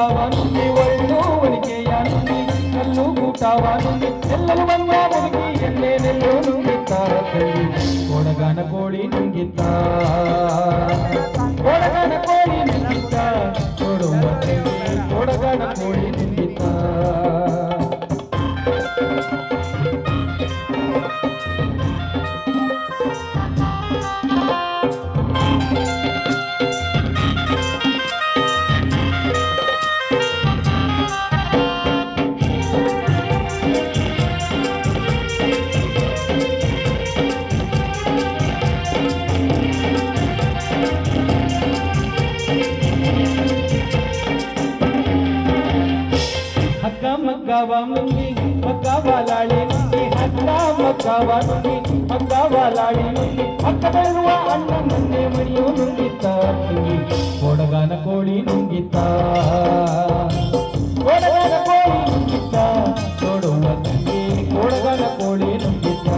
ಮಗ್ಗವ ನುಂಗಿ ಒಳ್ಳುವಳಿಕೆಯ ನುಂಗಿ ಕಲ್ಲು ಕೂಟವ ನುಂಗಿ ಎಲ್ಲರೂ ಬಂದ ಮುದುಕಿ ಎಲ್ಲೇನೆಲ್ಲೋ ನುಂಗಿತ್ತ ಕೊಡಗನ ಕೋಳಿ ನುಂಗಿತ್ತ ಕೊಡಗನ ಕೋಳಿ ನುಂಗಿತ್ತ ನೋಡುವ ಕೊಡಗನ ಕೋಳಿ ನುಂಗಿತ್ತ ಮಗ್ಗವ ನುಂಗಿ ಮಗ್ಗವಾಲಾಳಿ ನುಂಗಿ ಹಗ್ಗ ಮಗ್ಗವ ನುಂಗಿ ಮಗ್ಗವಾಲಾಳಿ ನುಂಗಿ ಪಕ್ಕದಲ್ಲಿರುವ ಅಣ್ಣ ಮುಂದೆ ಮಣಿಯು ನುಂಗಿತ್ತ ಕೊಡಗನ ಕೋಳಿ ನುಂಗಿತ್ತ ಕೊಡಗನ ಕೋಳಿ ನುಂಗಿತ್ತ ನೋಡುವ ತಂಗಿ ಕೊಡಗನ ಕೋಳಿ ನುಂಗಿತ್ತ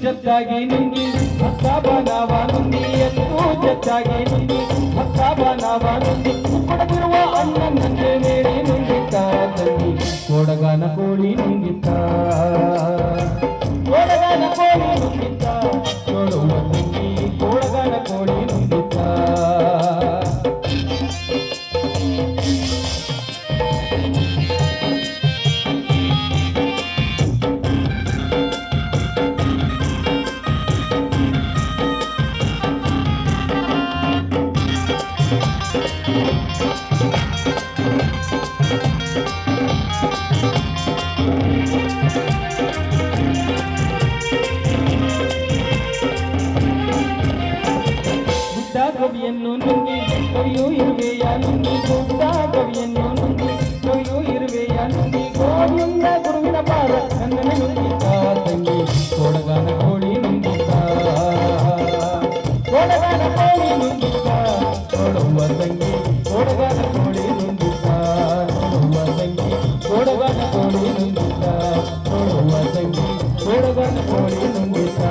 ಜಚ್ಚಾಗಿ ನುಂಗಿ ಹಕ್ಕ ಬನವ ನುಂಗಿ ಎತ್ತು ಜಚ್ಚಾಗಿ ನುಂಗಿ ಹಕ್ಕ ಬನವ ನುಂಗಿ ಕೊಡಗಿರುವ ಅಣ್ಣ ನಂಗೆ ಮೇಡಿ ನುಂಗಿತ್ತ ತಂಗಿ ಕೊಡಗನ ಕೋಳಿ ನುಂಗಿತ್ತ ಕೊಡಗನ ಕೋಳಿ ನುಂಗಿತ್ತ ನೋಡುವ ತಂಗಿ ಕೊಡಗನ ಕೋಳಿ ನುಂಗಿತ್ತ ಕವಿಯನ್ನು ನುಂಗಿ ಕವಿಯು ಇರುವೆಯ ನುಂಗಿ ಗುಡ್ಡ ಕವಿಯನ್ನು ನುಂಗಿ ಕವಿಯು ಇರುವೆಯ ನುಂಗಿ ಗೋವಿಂದ ಗುರುವಿನ ಪಾರ ಕನ್ನಡ ನುಂಗಿತ ತಂಗಿ ಕೊಡಗನ ಕೋಳಿ ನುಂಗಿತ ಕೊಡಗನ ಕೋಳಿ ನುಂಗಿತ ನೋಡುವ ತಂಗಿ ಕೊಡಗನ ಕೋಳಿ ನುಂಗಿತ ನೋಡುವ ತಂಗಿ ಕೊಡಗನ ಕೋಳಿ ನುಂಗಿತ ನೋಡುವ ತಂಗಿ ಕೊಡಗನ ಕೋಳಿ ನುಂಗಿತ